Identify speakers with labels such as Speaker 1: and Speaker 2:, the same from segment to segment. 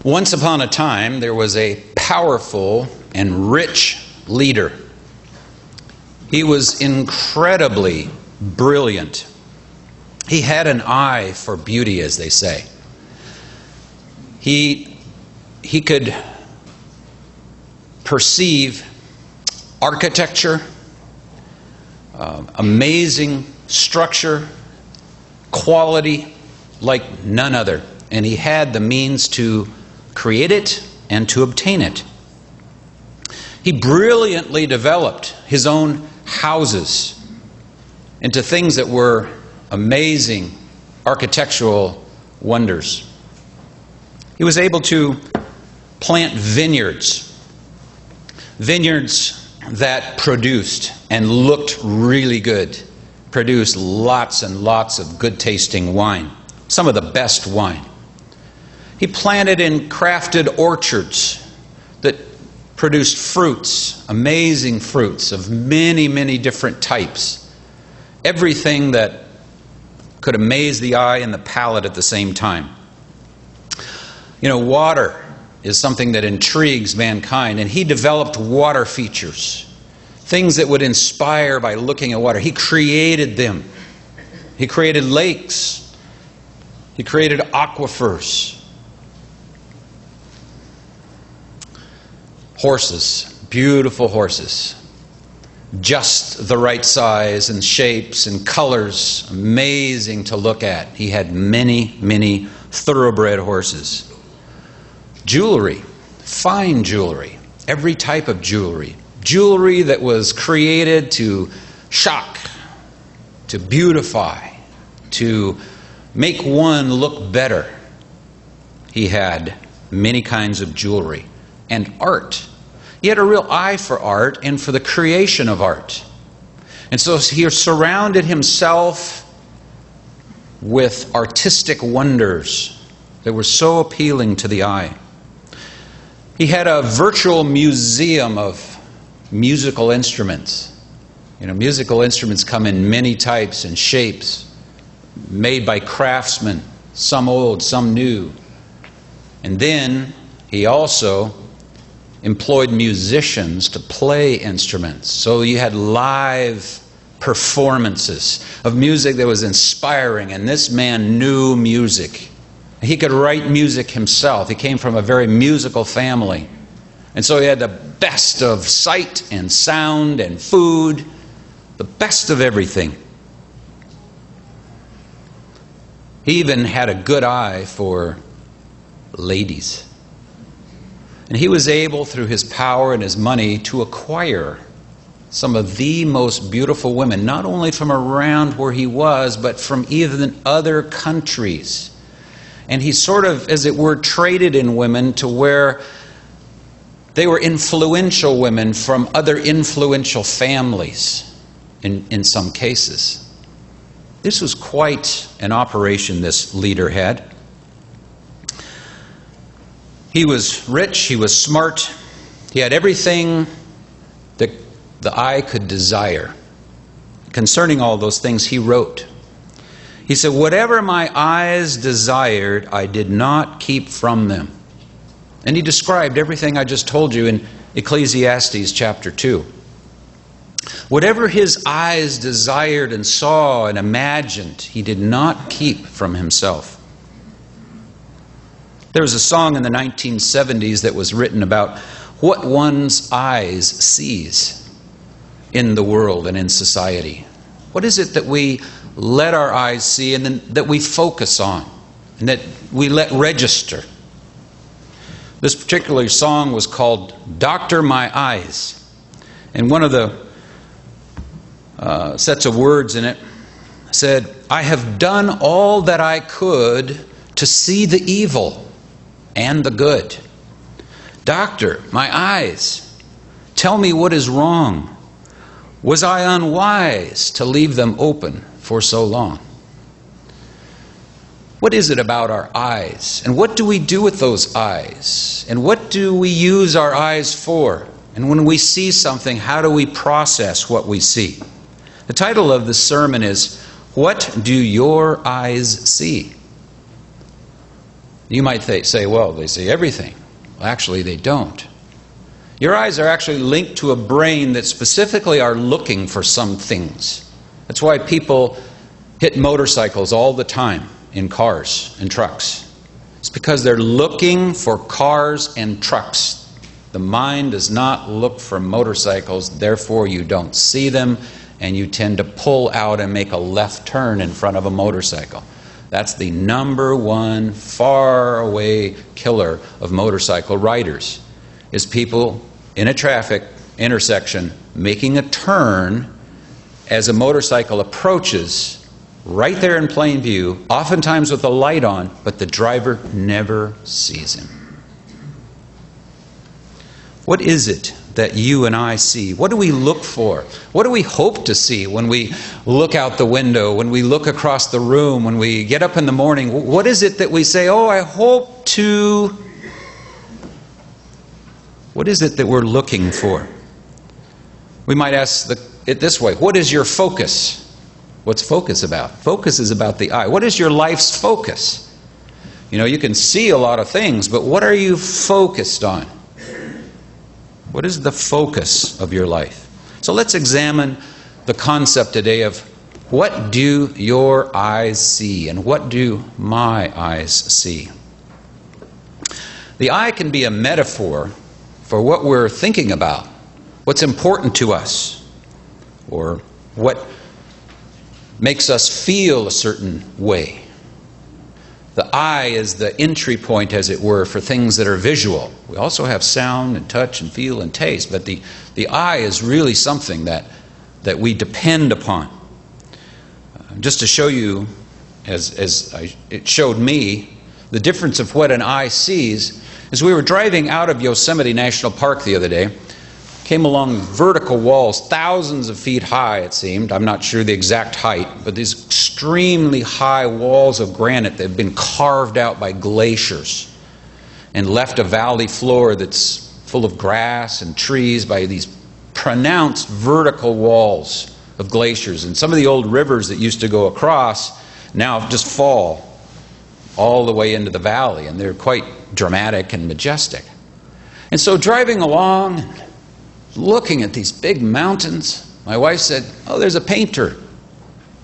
Speaker 1: Once upon a time, there was a powerful and rich leader. He was incredibly brilliant. He had an eye for beauty, as they say. He could perceive architecture, amazing structure, quality like none other. And he had the means to create it and to obtain it. He brilliantly developed his own houses into things that were amazing architectural wonders. He was able to plant vineyards that produced and looked really good, produced lots and lots of good tasting wine, some of the best wine. He planted and crafted orchards that produced fruits, amazing fruits of many, many different types. Everything that could amaze the eye and the palate at the same time. You know, water is something that intrigues mankind, and he developed water features, things that would inspire by looking at water. He created them. He created lakes. He created aquifers. Horses, beautiful horses, just the right size and shapes and colors, amazing to look at. He had many, many thoroughbred horses. Jewelry, fine jewelry, every type of jewelry. Jewelry that was created to shock, to beautify, to make one look better. He had many kinds of jewelry. And art. He had a real eye for art and for the creation of art. And so he surrounded himself with artistic wonders that were so appealing to the eye. He had a virtual museum of musical instruments. You know, musical instruments come in many types and shapes, made by craftsmen, some old, some new. And then he also employed musicians to play instruments. So you had live performances of music that was inspiring, and this man knew music. He could write music himself. He came from a very musical family. And so he had the best of sight and sound and food, the best of everything. He even had a good eye for ladies. And he was able, through his power and his money, to acquire some of the most beautiful women, not only from around where he was, but from even other countries. And he sort of, as it were, traded in women to where they were influential women from other influential families in some cases. This was quite an operation this leader had. He was rich, he was smart, he had everything that the eye could desire. Concerning all those things, he wrote. He said, "Whatever my eyes desired, I did not keep from them." And he described everything I just told you in Ecclesiastes chapter 2. Whatever his eyes desired and saw and imagined, he did not keep from himself. There was a song in the 1970s that was written about what one's eyes sees in the world and in society. What is it that we let our eyes see and then that we focus on and that we let register? This particular song was called "Doctor My Eyes." And one of the sets of words in it said, "I have done all that I could to see the evil and the good. Doctor, my eyes, tell me what is wrong. Was I unwise to leave them open for so long?" What is it about our eyes? And what do we do with those eyes? And what do we use our eyes for? And when we see something, how do we process what we see? The title of the sermon is, "What Do Your Eyes See?" You might say, well, they see everything. Well, actually, they don't. Your eyes are actually linked to a brain that specifically are looking for some things. That's why people hit motorcycles all the time in cars and trucks. It's because they're looking for cars and trucks. The mind does not look for motorcycles, therefore you don't see them, and you tend to pull out and make a left turn in front of a motorcycle. That's the number one far away killer of motorcycle riders, is people in a traffic intersection making a turn as a motorcycle approaches right there in plain view, oftentimes with the light on, but the driver never sees him. What is it that you and I see? What do we look for? What do we hope to see when we look out the window, when we look across the room, when we get up in the morning? What is it that we say, oh, I hope to... What is it that we're looking for? We might ask it this way. What is your focus? What's focus about? Focus is about the eye. What is your life's focus? You know, you can see a lot of things, but what are you focused on? What is the focus of your life? So let's examine the concept today of what do your eyes see and what do my eyes see? The eye can be a metaphor for what we're thinking about, what's important to us, or what makes us feel a certain way. The eye is the entry point, as it were, for things that are visual. We also have sound and touch and feel and taste, but the eye is really something that we depend upon. Just to show you, it showed me, the difference of what an eye sees, as we were driving out of Yosemite National Park the other day, came along vertical walls, thousands of feet high it seemed. I'm not sure the exact height, but these extremely high walls of granite that have been carved out by glaciers and left a valley floor that's full of grass and trees by these pronounced vertical walls of glaciers. And some of the old rivers that used to go across now just fall all the way into the valley, and they're quite dramatic and majestic. And so driving along, looking at these big mountains, my wife said, oh, there's a painter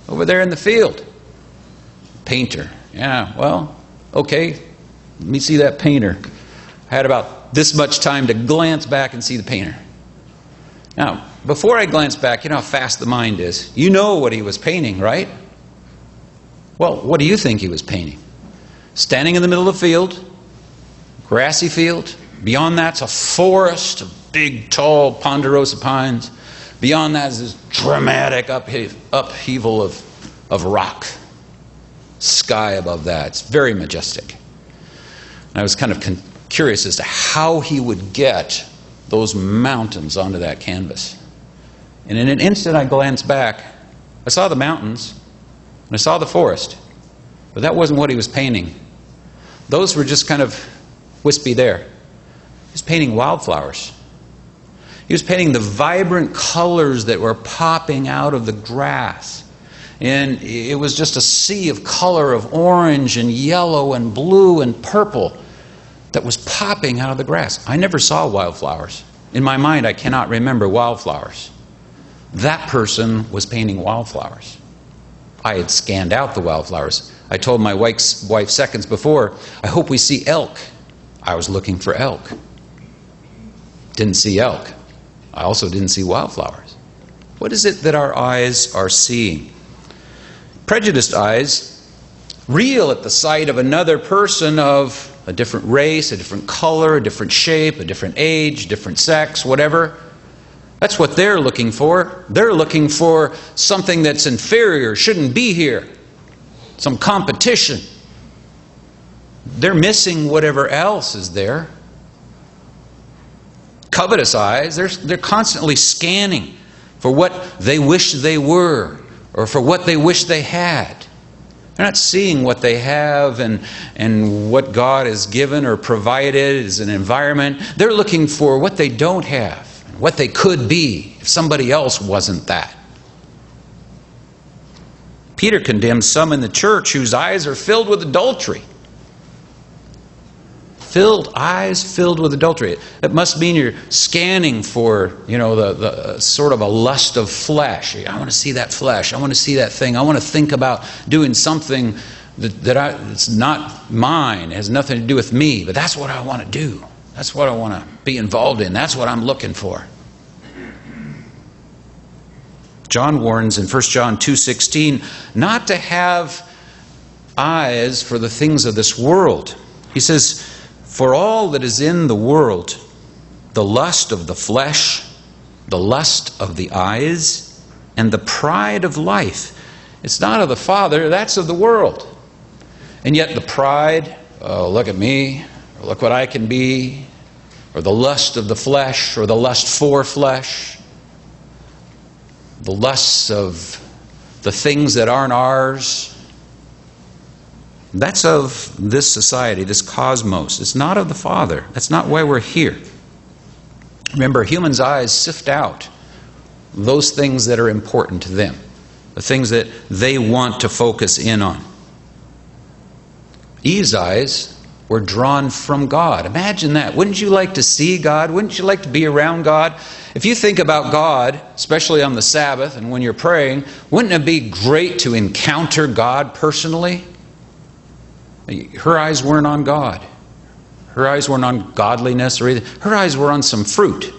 Speaker 1: over there in the field. Painter. Yeah, well, okay, let me see that painter. I had about this much time to glance back and see the painter. Now, before I glance back, you know how fast the mind is. You know what he was painting, right? Well, what do you think he was painting? Standing in the middle of the field, grassy field. Beyond that's a forest of big, tall ponderosa pines. Beyond that is this dramatic upheaval of rock. Sky above that. It's very majestic. And I was kind of curious as to how he would get those mountains onto that canvas. And in an instant I glanced back. I saw the mountains and I saw the forest. But that wasn't what he was painting. Those were just kind of wispy there. He was painting wildflowers. He was painting the vibrant colors that were popping out of the grass. And it was just a sea of color of orange and yellow and blue and purple that was popping out of the grass. I never saw wildflowers. In my mind, I cannot remember wildflowers. That person was painting wildflowers. I had scanned out the wildflowers. I told my wife seconds before, I hope we see elk. I was looking for elk. Didn't see elk. I also didn't see wildflowers. What is it that our eyes are seeing? Prejudiced eyes reel at the sight of another person of a different race, a different color, a different shape, a different age, different sex, whatever. That's what they're looking for. They're looking for something that's inferior, shouldn't be here. Some competition. They're missing whatever else is there. Covetous eyes, they're constantly scanning for what they wish they were or for what they wish they had. They're not seeing what they have and what God has given or provided as an environment. They're looking for what they don't have, what they could be if somebody else wasn't that. Peter condemns some in the church whose eyes are filled with adultery. eyes filled with adultery. It must mean you're scanning for, the sort of a lust of flesh. I want to see that flesh. I want to see that thing. I want to think about doing something that's not mine. It has nothing to do with me, but that's what I want to do. That's what I want to be involved in. That's what I'm looking for. John warns in 1 John 2:16 not to have eyes for the things of this world. He says, "For all that is in the world, the lust of the flesh, the lust of the eyes, and the pride of life, it's not of the Father, that's of the world." And yet the pride, oh, look at me, or look what I can be, or the lust of the flesh, or the lust for flesh, the lusts of the things that aren't ours, that's of this society, this cosmos. It's not of the Father. That's not why we're here. Remember, humans' eyes sift out those things that are important to them, the things that they want to focus in on. Eve's eyes were drawn from God. Imagine that. Wouldn't you like to see God? Wouldn't you like to be around God? If you think about God, especially on the Sabbath and when you're praying, wouldn't it be great to encounter God personally? Her eyes weren't on God. Her eyes weren't on godliness or anything. Her eyes were on some fruit,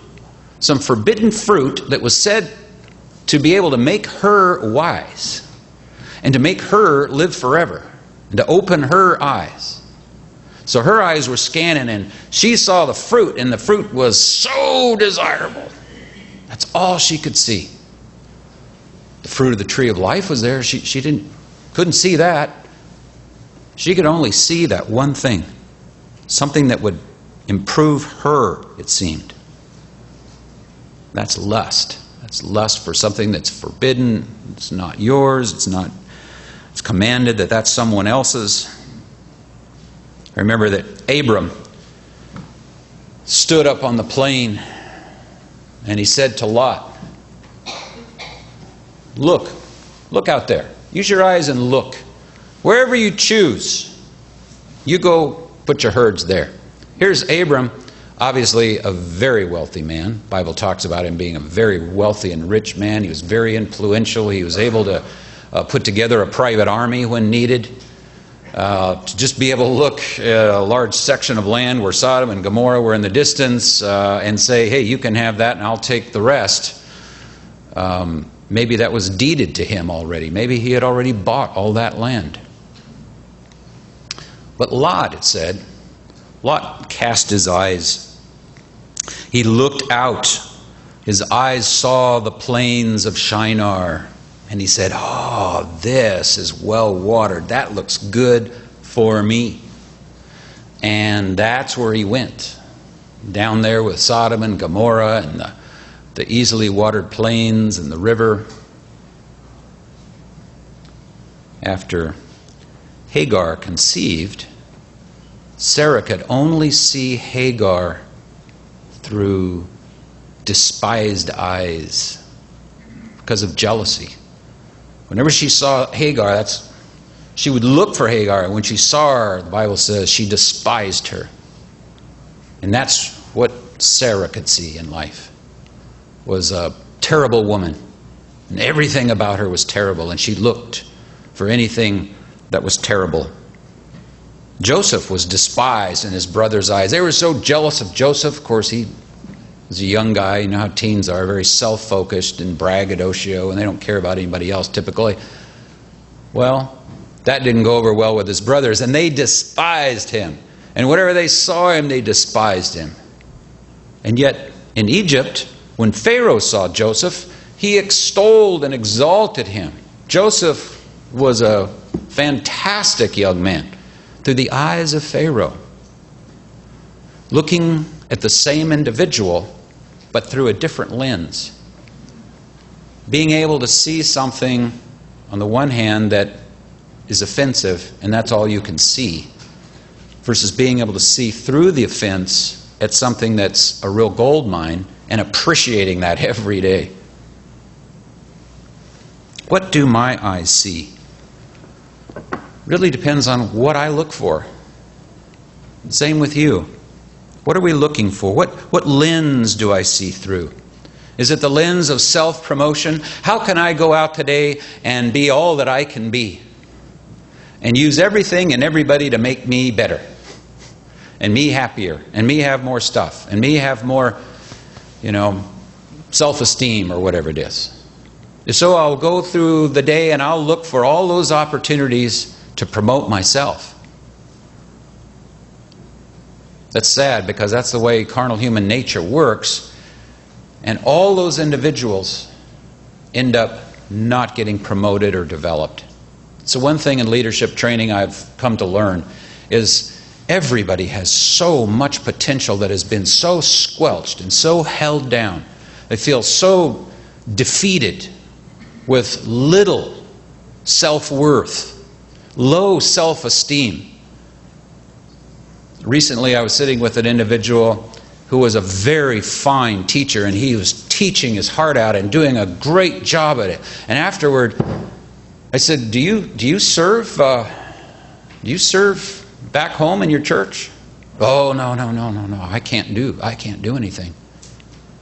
Speaker 1: some forbidden fruit that was said to be able to make her wise and to make her live forever and to open her eyes. So her eyes were scanning and she saw the fruit, and the fruit was so desirable. That's all she could see. The fruit of the tree of life was there. She couldn't see that. She could only see that one thing, something that would improve her, it seemed. That's lust. That's lust for something that's forbidden. It's not yours. It's commanded that that's someone else's. I remember that Abram stood up on the plain and he said to Lot, look out there. Use your eyes and look. Wherever you choose, you go put your herds there. Here's Abram, obviously a very wealthy man. The Bible talks about him being a very wealthy and rich man. He was very influential. He was able to put together a private army when needed. To just be able to look at a large section of land where Sodom and Gomorrah were in the distance and say, hey, you can have that and I'll take the rest. Maybe that was deeded to him already. Maybe he had already bought all that land. But Lot, it said, Lot cast his eyes. He looked out. His eyes saw the plains of Shinar. And he said, oh, this is well watered. That looks good for me. And that's where he went. Down there with Sodom and Gomorrah and the easily watered plains and the river. After Hagar conceived, Sarah could only see Hagar through despised eyes because of jealousy. Whenever she saw Hagar, she would look for Hagar. And when she saw her, the Bible says, she despised her. And that's what Sarah could see in life, was a terrible woman. And everything about her was terrible. And she looked for anything that was terrible. Joseph was despised in his brother's eyes. They were so jealous of Joseph. Of course, he was a young guy. You know how teens are, very self-focused and braggadocio, and they don't care about anybody else typically. Well, that didn't go over well with his brothers, and they despised him. And whenever they saw him, they despised him. And yet, in Egypt, when Pharaoh saw Joseph, he extolled and exalted him. Joseph was a fantastic young man through the eyes of Pharaoh, looking at the same individual, but through a different lens. Being able to see something, on the one hand, that is offensive, and that's all you can see, versus being able to see through the offense at something that's a real gold mine and appreciating that every day. What do my eyes see? Really depends on what I look for. Same with you. What are we looking for? What lens do I see through? Is it the lens of self-promotion? How can I go out today and be all that I can be? And use everything and everybody to make me better. And me happier. And me have more stuff. And me have more, self-esteem or whatever it is. So I'll go through the day and I'll look for all those opportunities to promote myself. That's sad, because that's the way carnal human nature works. And all those individuals end up not getting promoted or developed. So one thing in leadership training I've come to learn is everybody has so much potential that has been so squelched and so held down. They feel so defeated with little self-worth, low self-esteem. Recently I was sitting with an individual who was a very fine teacher, and he was teaching his heart out and doing a great job at it. And afterward, I said, "Do you serve back home in your church?" "Oh, no. I can't do anything."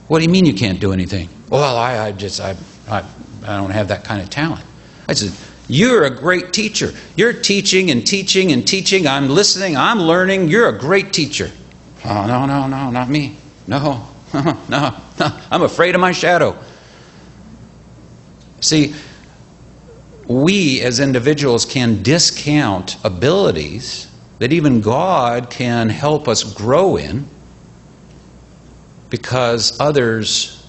Speaker 1: "What do you mean you can't do anything?" "Well, I don't have that kind of talent." I said, "You're a great teacher. You're teaching and teaching and teaching. I'm listening. I'm learning. You're a great teacher." "Oh, no, not me. No, no. I'm afraid of my shadow." See, we as individuals can discount abilities that even God can help us grow in because others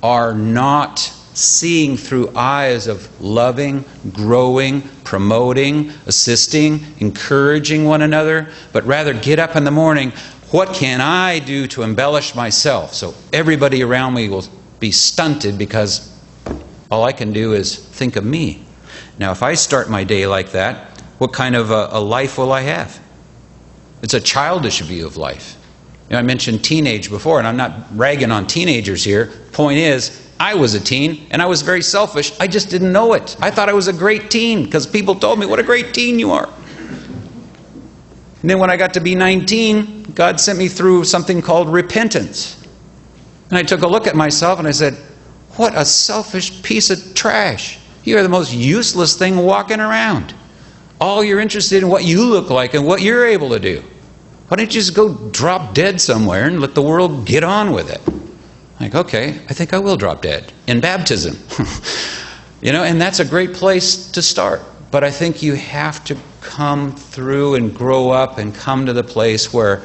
Speaker 1: are not seeing through eyes of loving, growing, promoting, assisting, encouraging one another, but rather get up in the morning, what can I do to embellish myself so everybody around me will be stunted because all I can do is think of me. Now, if I start my day like that, what kind of a life will I have? It's a childish view of life. I mentioned teenage before, and I'm not ragging on teenagers here. Point is, I was a teen, and I was very selfish. I just didn't know it. I thought I was a great teen because people told me what a great teen you are. And then when I got to be 19, God sent me through something called repentance. And I took a look at myself and I said, what a selfish piece of trash. You are the most useless thing walking around. All you're interested in what you look like and what you're able to do. Why don't you just go drop dead somewhere and let the world get on with it? Like, okay, I think I will drop dead in baptism. And that's a great place to start. But I think you have to come through and grow up and come to the place where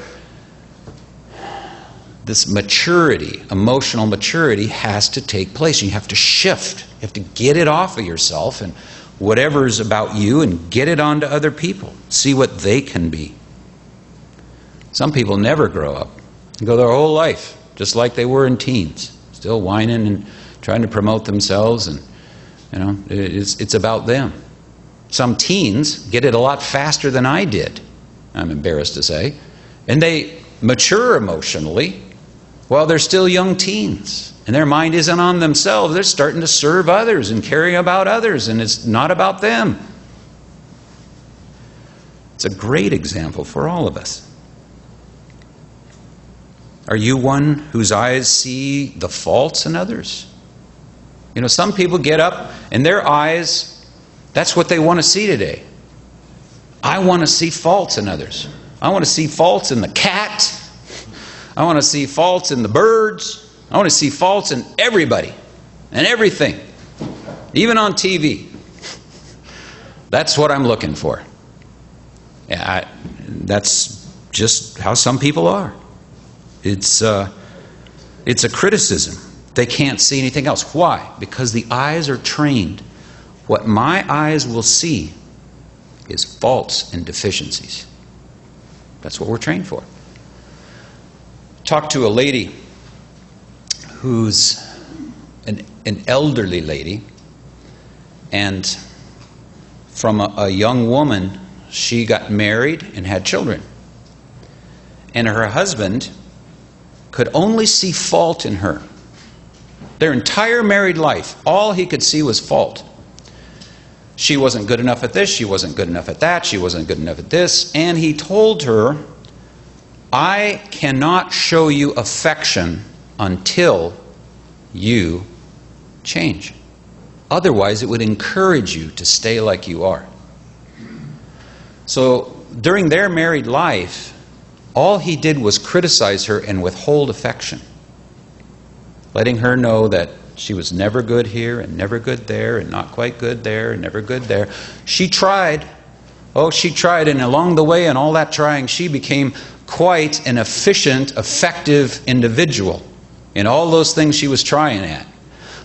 Speaker 1: this maturity, emotional maturity, has to take place. You have to shift. You have to get it off of yourself and whatever's about you and get it onto other people. See what they can be. Some people never grow up. They go their whole life just like they were in teens, still whining and trying to promote themselves, and it's about them. Some teens get it a lot faster than I did, I'm embarrassed to say, and they mature emotionally while they're still young teens, and their mind isn't on themselves. They're starting to serve others and caring about others, and it's not about them. It's a great example for all of us. Are you one whose eyes see the faults in others? Some people get up and their eyes, that's what they want to see today. I want to see faults in others. I want to see faults in the cat. I want to see faults in the birds. I want to see faults in everybody and everything, even on TV. That's what I'm looking for. That's just how some people are. It's a criticism. They can't see anything else. Why? Because the eyes are trained. What my eyes will see is faults and deficiencies. That's what we're trained for. Talked to a lady who's an elderly lady, and from a young woman, she got married and had children. And her husband could only see fault in her. Their entire married life, all he could see was fault. She wasn't good enough at this, she wasn't good enough at that, she wasn't good enough at this, and he told her I cannot show you affection until you change. Otherwise, it would encourage you to stay like you are. So, during their married life, all he did was criticize her and withhold affection, letting her know that she was never good here and never good there and not quite good there and never good there. She tried. Oh, she tried, and along the way and all that trying, she became quite an efficient, effective individual in all those things she was trying at.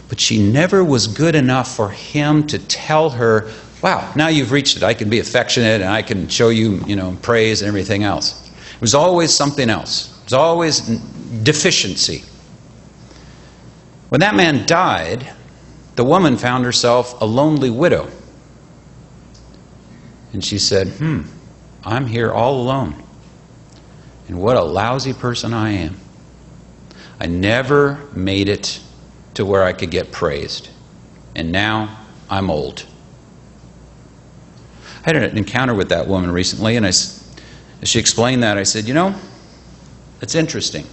Speaker 1: But she never was good enough for him to tell her, wow, now you've reached it. I can be affectionate and I can show you, praise and everything else. It was always something else. It was always deficiency. When that man died, the woman found herself a lonely widow. And she said, I'm here all alone. And what a lousy person I am. I never made it to where I could get praised. And now I'm old. I had an encounter with that woman recently, and as she explained that, I said, it's interesting.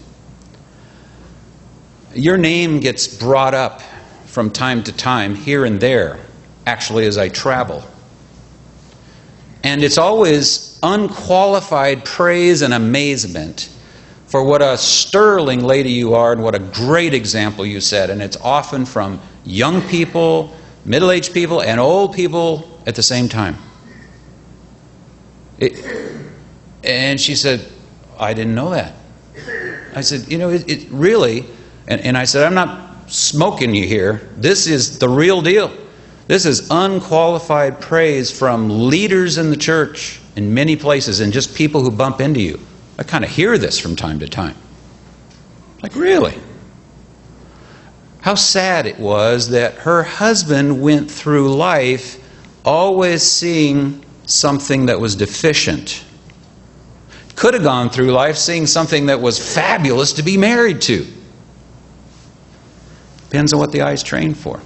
Speaker 1: Your name gets brought up from time to time, here and there, actually, as I travel. And it's always unqualified praise and amazement for what a sterling lady you are and what a great example you set. And it's often from young people, middle-aged people, and old people at the same time. And she said, I didn't know that. I said, it really, and I said, I'm not smoking you here. This is the real deal. This is unqualified praise from leaders in the church in many places and just people who bump into you. I kind of hear this from time to time. Like, really? How sad it was that her husband went through life always seeing something that was deficient. Could have gone through life seeing something that was fabulous to be married to. Depends on what the eye's trained for.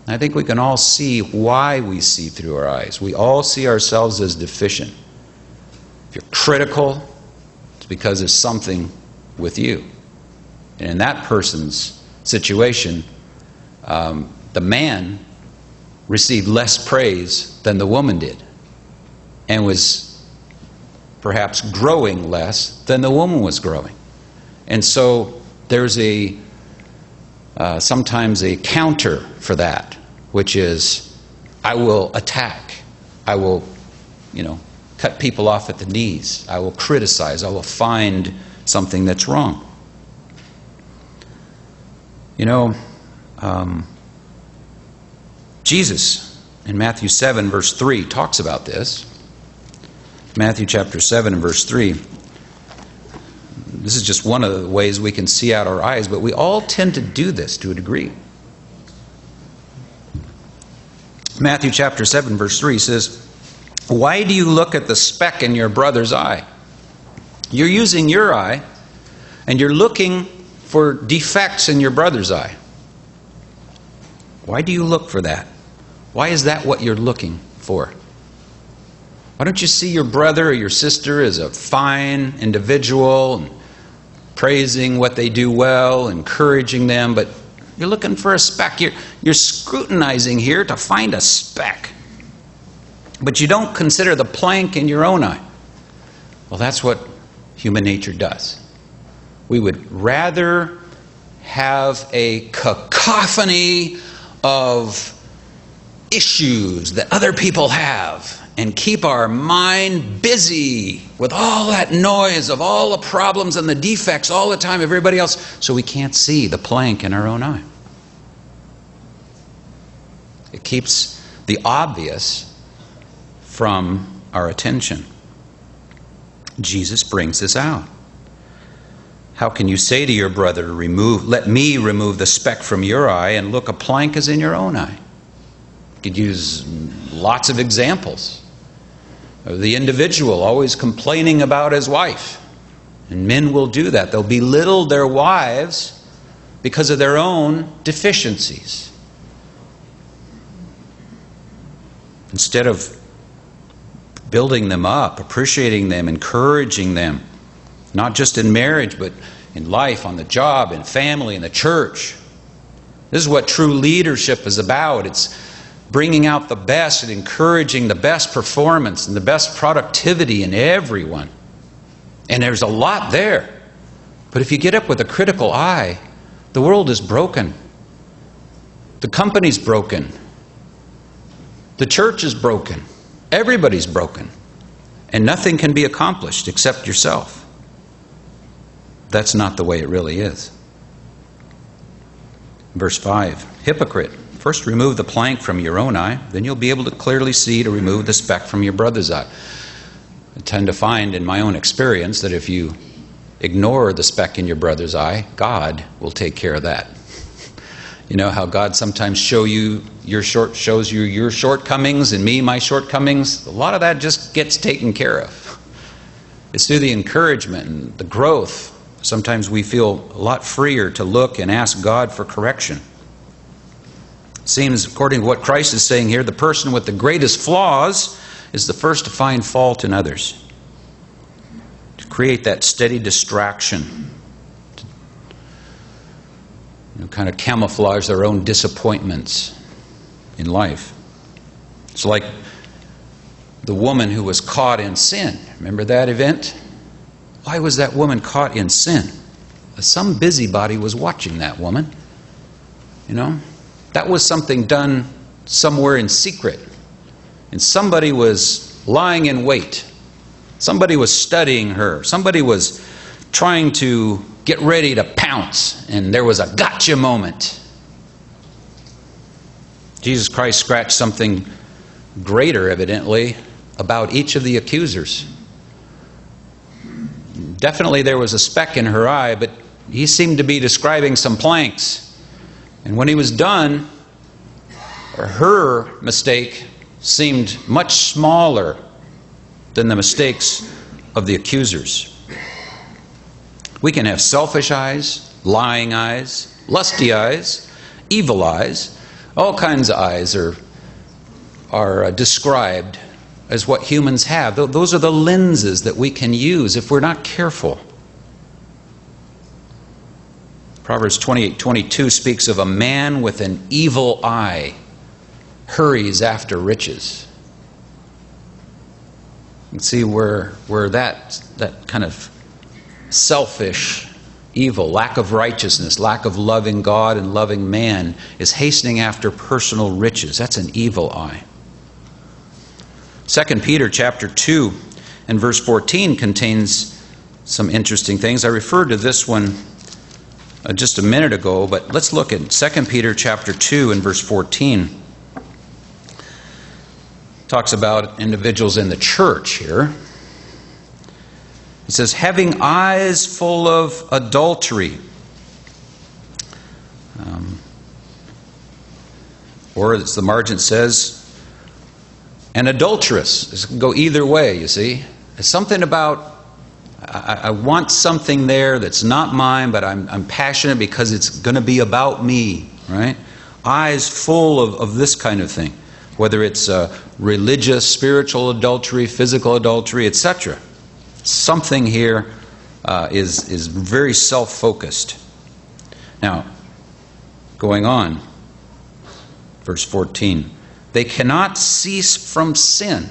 Speaker 1: I think we can all see why we see through our eyes. We all see ourselves as deficient. If you're critical, it's because there's something with you. And in that person's situation, the man received less praise than the woman did, and was perhaps growing less than the woman was growing. And so there's sometimes a counter for that, which is, I will attack. I will, cut people off at the knees. I will criticize. I will find something that's wrong. Jesus, in Matthew 7, verse 3, talks about this. Matthew chapter 7 and verse 3. This is just one of the ways we can see out our eyes, but we all tend to do this to a degree. Matthew chapter 7, verse 3 says, why do you look at the speck in your brother's eye? You're using your eye, and you're looking for defects in your brother's eye. Why do you look for that? Why is that what you're looking for? Why don't you see your brother or your sister as a fine individual and praising what they do well, encouraging them, but you're looking for a speck. You're scrutinizing here to find a speck. But you don't consider the plank in your own eye. Well, that's what human nature does. We would rather have a cacophony of issues that other people have and keep our mind busy with all that noise of all the problems and the defects all the time of everybody else, so we can't see the plank in our own eye. It keeps the obvious from our attention. Jesus brings this out. How can you say to your brother, let me remove the speck from your eye, and look, a plank is in your own eye? You could use lots of examples of the individual always complaining about his wife. And men will do that. They'll belittle their wives because of their own deficiencies, instead of building them up, appreciating them, encouraging them, Not just in marriage, but in life, on the job, in family, in the church. This is what true leadership is about. It's bringing out the best and encouraging the best performance and the best productivity in everyone. And there's a lot there. But if you get up with a critical eye, the world is broken. The company's broken. The church is broken. Everybody's broken. And nothing can be accomplished except yourself. That's not the way it really is. Verse 5, hypocrite, first remove the plank from your own eye, then you'll be able to clearly see to remove the speck from your brother's eye. I tend to find in my own experience that if you ignore the speck in your brother's eye, God will take care of that. You know how God sometimes shows you your shortcomings and me my shortcomings? A lot of that just gets taken care of. It's through the encouragement and the growth. Sometimes we feel a lot freer to look and ask God for correction. It seems, according to what Christ is saying here, the person with the greatest flaws is the first to find fault in others. To create that steady distraction. To kind of camouflage their own disappointments in life. It's like the woman who was caught in sin. Remember that event? Why was that woman caught in sin? Some busybody was watching that woman. You know? That was something done somewhere in secret. And somebody was lying in wait. Somebody was studying her. Somebody was trying to get ready to pounce. And there was a gotcha moment. Jesus Christ scratched something greater, evidently, about each of the accusers. Definitely there was a speck in her eye, but he seemed to be describing some planks. And when he was done, her mistake seemed much smaller than the mistakes of the accusers. We can have selfish eyes, lying eyes, lusty eyes, evil eyes. All kinds of eyes are described as what humans have. Those are the lenses that we can use if we're not careful. Proverbs 28:22 speaks of a man with an evil eye hurries after riches. You can see where that kind of selfish evil, lack of righteousness, lack of loving God and loving man is hastening after personal riches. That's an evil eye. 2 Peter chapter 2 and verse 14 contains some interesting things. I referred to this one just a minute ago, but let's look at 2 Peter chapter 2 and verse 14. It talks about individuals in the church here. It says, having eyes full of adultery. Or as the margin says, an adulteress. This can go either way, you see. It's something about, I want something there that's not mine, but I'm passionate because it's going to be about me, right? Eyes full of this kind of thing. Whether it's religious, spiritual adultery, physical adultery, etc. Something here is very self-focused. Now, going on, verse 14. They cannot cease from sin,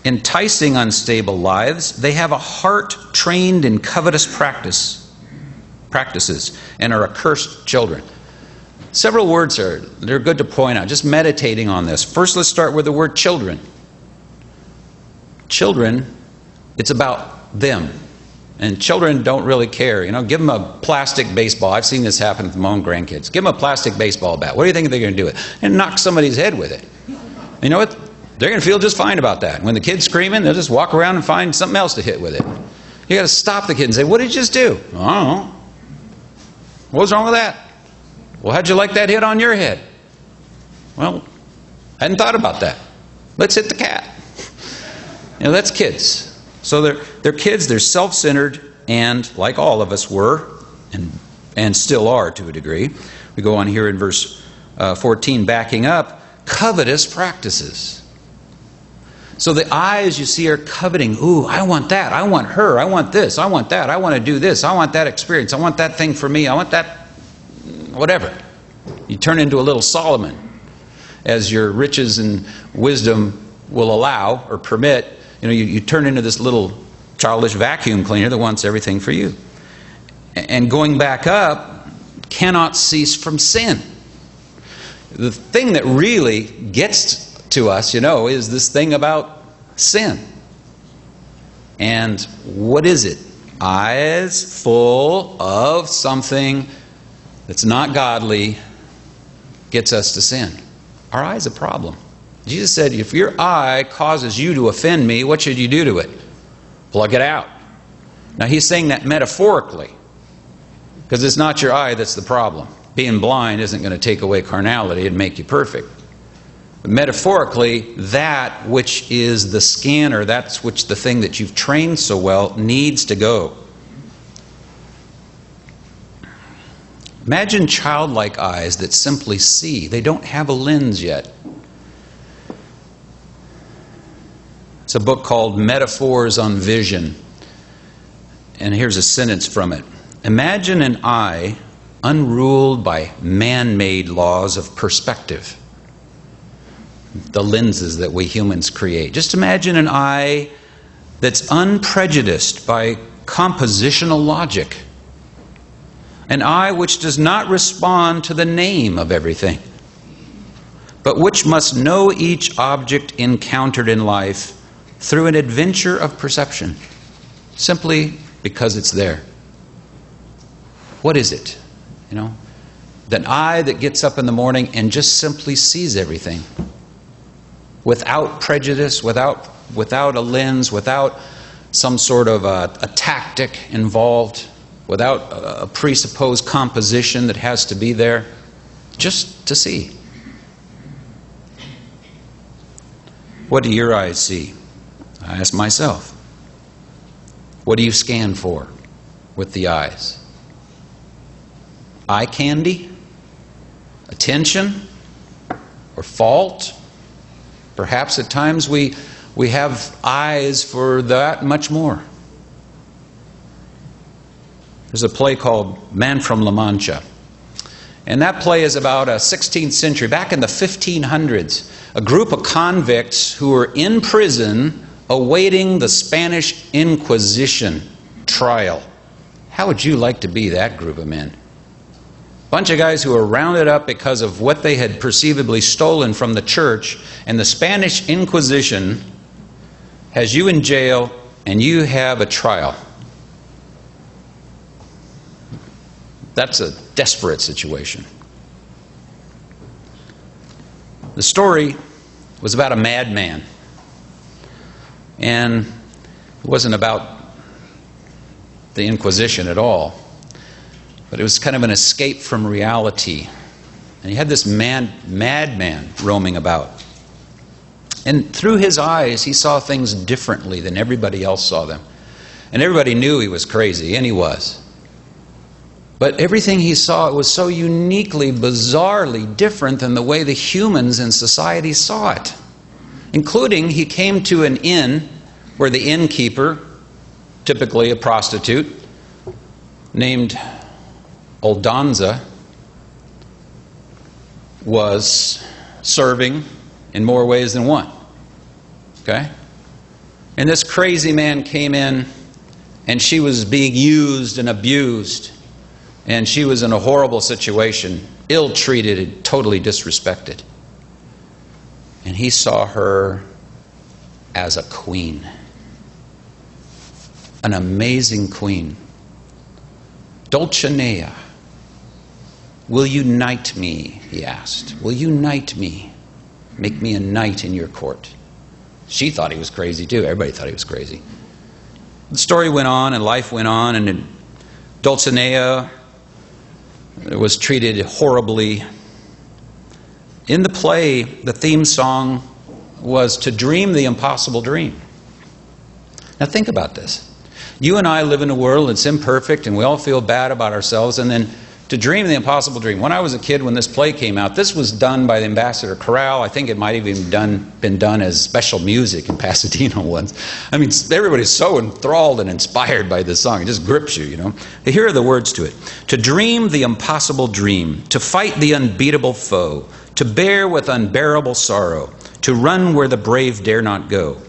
Speaker 1: enticing unstable lives. They have a heart trained in covetous practices and are accursed children. Several words they're good to point out, just meditating on this. First, let's start with the word children. Children, it's about them. And children don't really care. You know, give them a plastic baseball. I've seen this happen with my own grandkids. Give them a plastic baseball bat. What do you think they're going to do with it? And knock somebody's head with it. You know what? They're going to feel just fine about that. When the kid's screaming, they'll just walk around and find something else to hit with it. You got to stop the kid and say, what did you just do? I don't know. What was wrong with that? Well, how'd you like that hit on your head? Well, I hadn't thought about that. Let's hit the cat. You know, that's kids. So they're kids, they're self-centered, and like all of us were, and still are to a degree. We go on here in verse 14, backing up, covetous practices. So the eyes, you see, are coveting. Ooh, I want that. I want her. I want this. I want that. I want to do this. I want that experience. I want that thing for me. I want that, whatever. You turn into a little Solomon as your riches and wisdom will allow or permit. You turn into this little childish vacuum cleaner that wants everything for you. And going back up, cannot cease from sin. The thing that really gets to us, is this thing about sin. And what is it? Eyes full of something that's not godly gets us to sin. Our eye's a problem. Jesus said, if your eye causes you to offend me, what should you do to it? Plug it out. Now he's saying that metaphorically, because it's not your eye that's the problem. Being blind isn't going to take away carnality and make you perfect. But metaphorically, that which is the scanner, that's which the thing that you've trained so well needs to go. Imagine childlike eyes that simply see. They don't have a lens yet. It's a book called Metaphors on Vision. And here's a sentence from it. Imagine an eye unruled by man-made laws of perspective. The lenses that we humans create. Just imagine an eye that's unprejudiced by compositional logic. An eye which does not respond to the name of everything, but which must know each object encountered in life through an adventure of perception, simply because it's there. What is it? That eye that gets up in the morning and just simply sees everything. Without prejudice, without a lens, without some sort of a tactic involved, without a presupposed composition that has to be there, just to see. What do your eyes see? I ask myself. What do you scan for with the eyes? Eye candy? Attention? Or fault? Perhaps at times we have eyes for that much more. There's a play called Man from La Mancha. And that play is about a 16th century, back in the 1500s, a group of convicts who were in prison awaiting the Spanish Inquisition trial. How would you like to be that group of men? Bunch of guys who were rounded up because of what they had perceivably stolen from the church, and the Spanish Inquisition has you in jail and you have a trial. That's a desperate situation. The story was about a madman. And it wasn't about the Inquisition at all. But it was kind of an escape from reality. And he had this madman roaming about. And through his eyes, he saw things differently than everybody else saw them. And everybody knew he was crazy, and he was. But everything he saw was so uniquely, bizarrely different than the way the humans in society saw it. Including, he came to an inn where the innkeeper, typically a prostitute, named Aldonza, was serving in more ways than one. Okay? And this crazy man came in, and she was being used and abused. And she was in a horrible situation, ill-treated and totally disrespected. And he saw her as a queen. An amazing queen. Dulcinea, will you knight me? He asked. Will you knight me? Make me a knight in your court. She thought he was crazy too. Everybody thought he was crazy. The story went on and life went on, and Dulcinea was treated horribly. In the play, the theme song was to dream the impossible dream. Now think about this. You and I live in a world that's imperfect, and we all feel bad about ourselves, and then To dream the impossible dream. When I was a kid, when this play came out, this was done by the Ambassador Chorale. I think it might have even been done as special music in Pasadena once. I mean, everybody's so enthralled and inspired by this song. It just grips you, you know. Here are the words to it. To dream the impossible dream, to fight the unbeatable foe, to bear with unbearable sorrow, to run where the brave dare not go,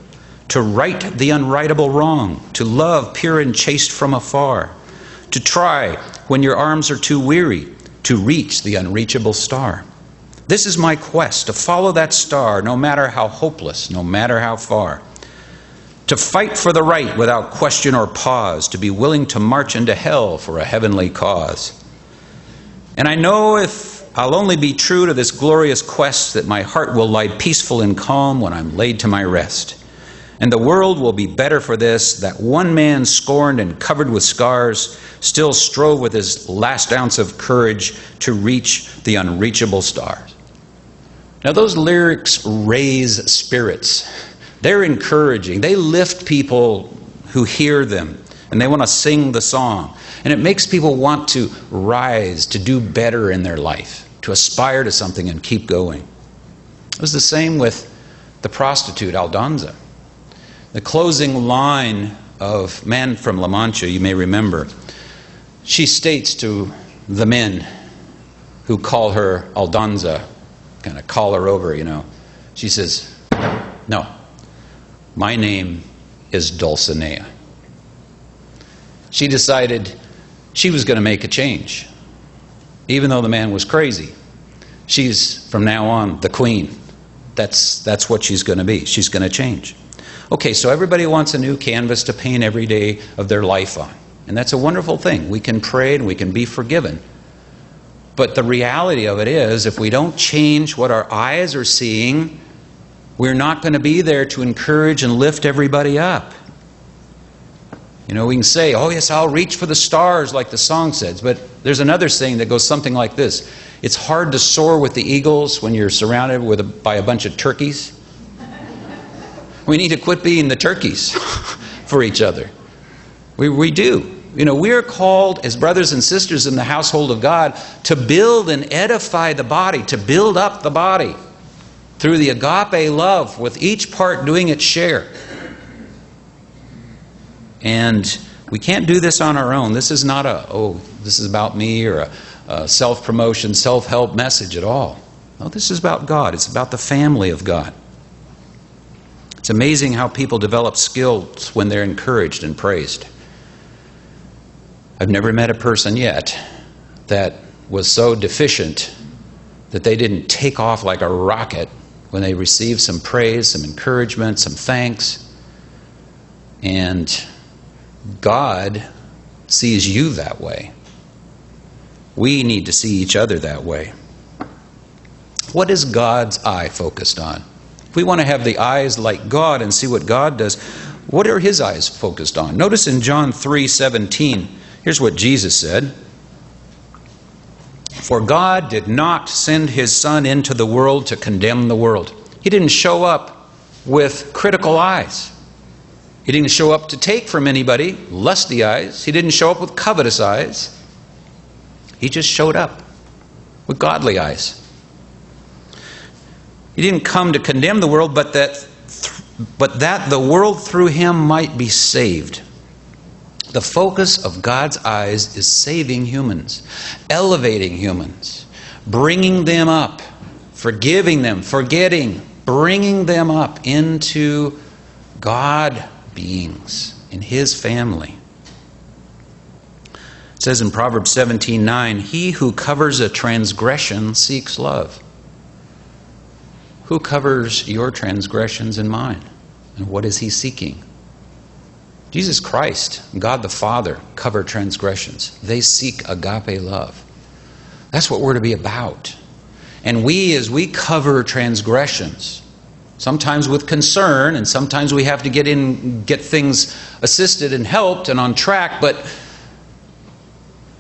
Speaker 1: to right the unrightable wrong, to love pure and chaste from afar, to try when your arms are too weary, to reach the unreachable star. This is my quest, to follow that star, no matter how hopeless, no matter how far. To fight for the right without question or pause, to be willing to march into hell for a heavenly cause. And I know if I'll only be true to this glorious quest, that my heart will lie peaceful and calm when I'm laid to my rest. And the world will be better for this, that one man scorned and covered with scars still strove with his last ounce of courage to reach the unreachable stars. Now those lyrics raise spirits. They're encouraging. They lift people who hear them, and they want to sing the song. And it makes people want to rise, to do better in their life, to aspire to something and keep going. It was the same with the prostitute Aldonza. The closing line of Man from La Mancha, you may remember, she states to the men who call her Aldonza, kind of call her over, you know. She says, no, my name is Dulcinea. She decided she was going to make a change, even though the man was crazy. She's, from now on, the queen. That's what she's going to be. She's going to change. Okay, so everybody wants a new canvas to paint every day of their life on. And that's a wonderful thing. We can pray and we can be forgiven. But the reality of it is, if we don't change what our eyes are seeing, we're not going to be there to encourage and lift everybody up. You know, we can say, oh yes, I'll reach for the stars, like the song says. But there's another saying that goes something like this. It's hard to soar with the eagles when you're surrounded by a bunch of turkeys. We need to quit being the turkeys for each other. We do. You know, we are called as brothers and sisters in the household of God to build and edify the body, to build up the body through the agape love, with each part doing its share. And we can't do this on our own. This is not this is about me, or a self-promotion, self-help message at all. No, this is about God. It's about the family of God. It's amazing how people develop skills when they're encouraged and praised. I've never met a person yet that was so deficient that they didn't take off like a rocket when they received some praise, some encouragement, some thanks. And God sees you that way. We need to see each other that way. What is God's eye focused on? If we want to have the eyes like God and see what God does, what are His eyes focused on? Notice in John 3:17, here's what Jesus said. For God did not send His Son into the world to condemn the world. He didn't show up with critical eyes. He didn't show up to take from anybody, lusty eyes. He didn't show up with covetous eyes. He just showed up with godly eyes. He didn't come to condemn the world, but that the world through Him might be saved. The focus of God's eyes is saving humans, elevating humans, bringing them up, forgiving them, forgetting, bringing them up into God beings in His family. It says in Proverbs 17:9, he who covers a transgression seeks love. Who covers your transgressions and mine? And what is He seeking? Jesus Christ, God the Father, cover transgressions. They seek agape love. That's what we're to be about. And as we cover transgressions, sometimes with concern, and sometimes we have to get things assisted and helped and on track, but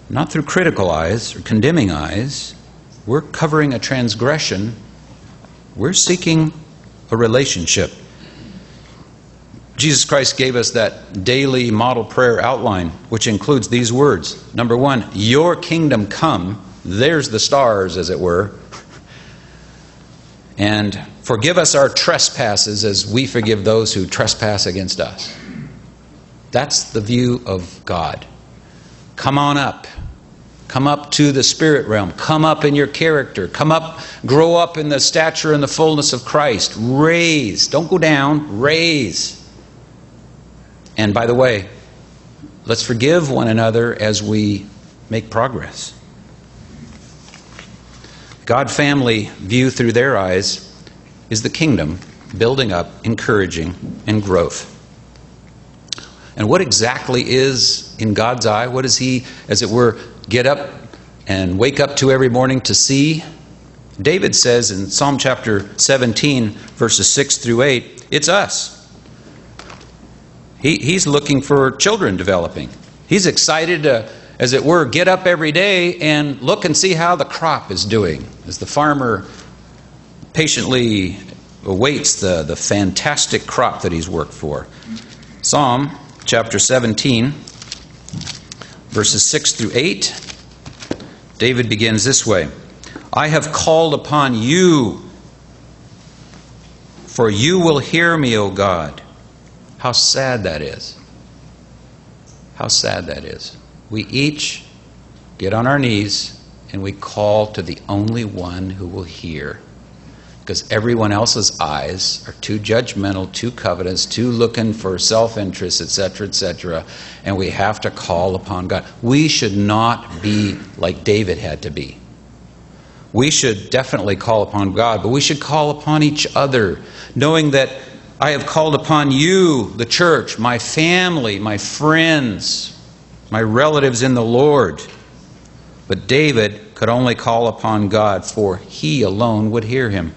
Speaker 1: not through critical eyes or condemning eyes. We're covering a transgression. We're seeking a relationship. Jesus Christ gave us that daily model prayer outline, which includes these words. Number one, your kingdom come. There's the stars, as it were. And forgive us our trespasses as we forgive those who trespass against us. That's the view of God. Come on up. Come up to the spirit realm. Come up in your character. Come up, grow up in the stature and the fullness of Christ. Raise. Don't go down. Raise. And by the way, let's forgive one another as we make progress. God family view through their eyes is the kingdom, building up, encouraging, and growth. And what exactly is in God's eye? What does He, as it were, get up and wake up to every morning to see? David says in Psalm chapter 17, verses 6 through 8, it's us. He's looking for children developing. He's excited to, as it were, get up every day and look and see how the crop is doing, as the farmer patiently awaits the fantastic crop that he's worked for. Psalm chapter 17, verses 6 through 8, David begins this way. I have called upon you, for you will hear me, O God. How sad that is. How sad that is. We each get on our knees and we call to the only one who will hear. Because everyone else's eyes are too judgmental, too covetous, too looking for self-interest, etc., etc. And we have to call upon God. We should not be like David had to be. We should definitely call upon God, but we should call upon each other, knowing that I have called upon you, the church, my family, my friends, my relatives in the Lord. But David could only call upon God, for He alone would hear him.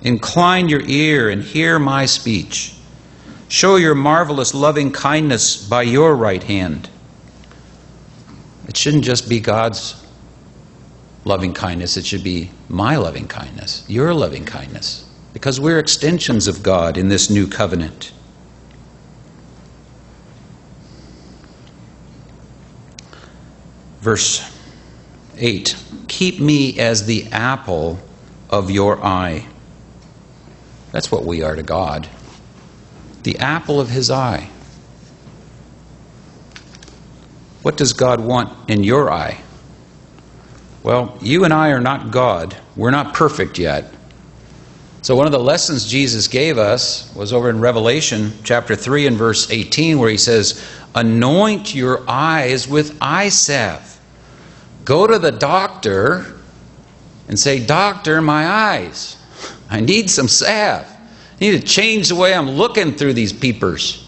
Speaker 1: Incline your ear and hear my speech. Show your marvelous loving kindness by your right hand. It shouldn't just be God's loving kindness. It should be my loving kindness, your loving kindness. Because we're extensions of God in this new covenant. Verse 8. Keep me as the apple of your eye. That's what we are to God. The apple of His eye. What does God want in your eye? Well, you and I are not God. We're not perfect yet. So one of the lessons Jesus gave us was over in Revelation chapter 3 and verse 18, where He says, anoint your eyes with eye salve. Go to the doctor and say, doctor, my eyes. I need some salve. I need to change the way I'm looking through these peepers.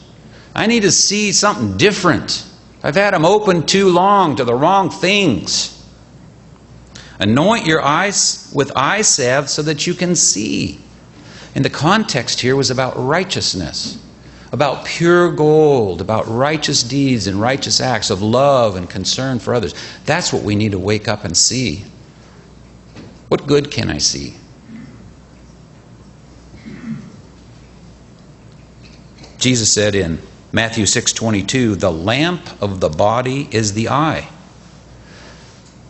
Speaker 1: I need to see something different. I've had them open too long to the wrong things. Anoint your eyes with eye salve so that you can see. And the context here was about righteousness, about pure gold, about righteous deeds and righteous acts of love and concern for others. That's what we need to wake up and see. What good can I see? Jesus said in Matthew 6:22, the lamp of the body is the eye.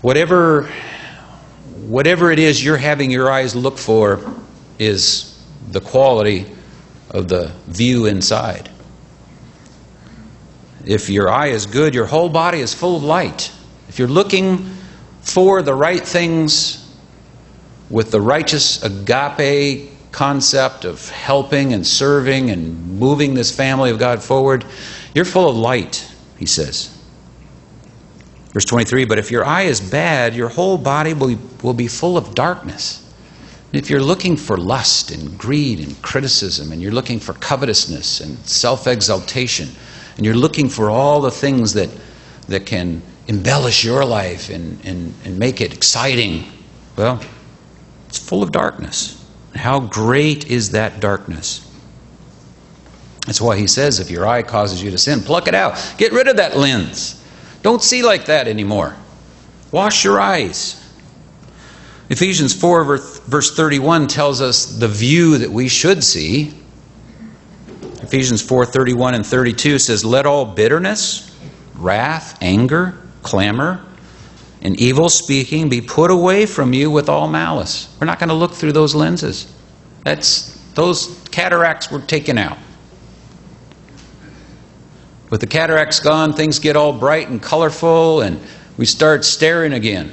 Speaker 1: Whatever it is you're having your eyes look for is the quality of the view inside. If your eye is good, your whole body is full of light. If you're looking for the right things with the righteous agape concept of helping and serving and moving this family of God forward, you're full of light, He says. Verse 23, but if your eye is bad, your whole body will be full of darkness. If you're looking for lust and greed and criticism, and you're looking for covetousness and self-exaltation, and you're looking for all the things that can embellish your life and make it exciting, well, it's full of darkness. How great is that darkness? That's why He says, if your eye causes you to sin, pluck it out. Get rid of that lens. Don't see like that anymore. Wash your eyes. Ephesians 4 verse 31 tells us the view that we should see. Ephesians 4:31 and 32 says, "Let all bitterness, wrath, anger, clamor, and evil speaking be put away from you with all malice." We're not going to look through those lenses. Those cataracts were taken out. With the cataracts gone, things get all bright and colorful, and we start staring again.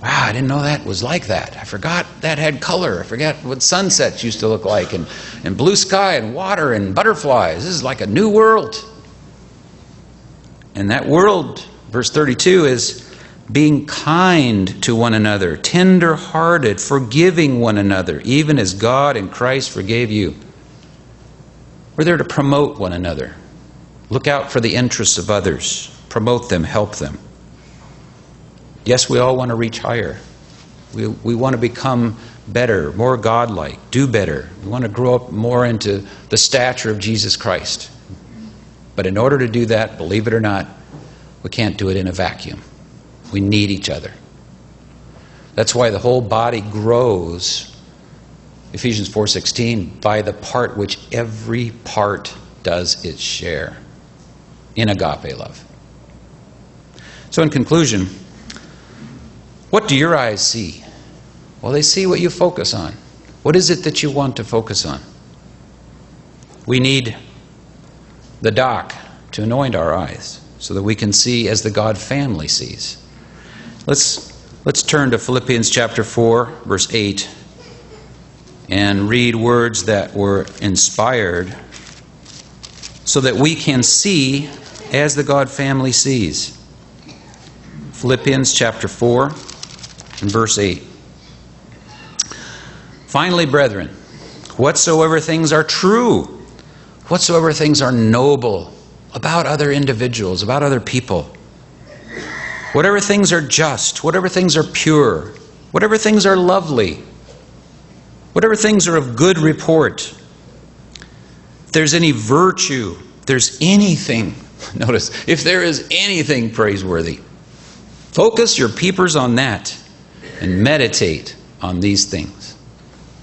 Speaker 1: Wow, I didn't know that was like that. I forgot that had color. I forgot what sunsets used to look like, and blue sky and water and butterflies. This is like a new world. And that world, verse 32, is being kind to one another, tender-hearted, forgiving one another, even as God in Christ forgave you. We're there to promote one another. Look out for the interests of others. Promote them, help them. Yes, we all want to reach higher. We want to become better, more godlike, do better. We want to grow up more into the stature of Jesus Christ. But in order to do that, believe it or not, we can't do it in a vacuum. We need each other. That's why the whole body grows, Ephesians 4:16, by the part which every part does its share in agape love. So in conclusion, what do your eyes see? Well, they see what you focus on. What is it that you want to focus on? We need the doc to anoint our eyes so that we can see as the God family sees. Let's turn to Philippians chapter 4, verse 8, and read words that were inspired so that we can see as the God family sees. Philippians chapter 4 and verse 8. "Finally, brethren, whatsoever things are true, whatsoever things are noble about other individuals, about other people, whatever things are just, whatever things are pure, whatever things are lovely, whatever things are of good report, if there's any virtue, if there's anything," notice, if there is anything praiseworthy, focus your peepers on that and meditate on these things.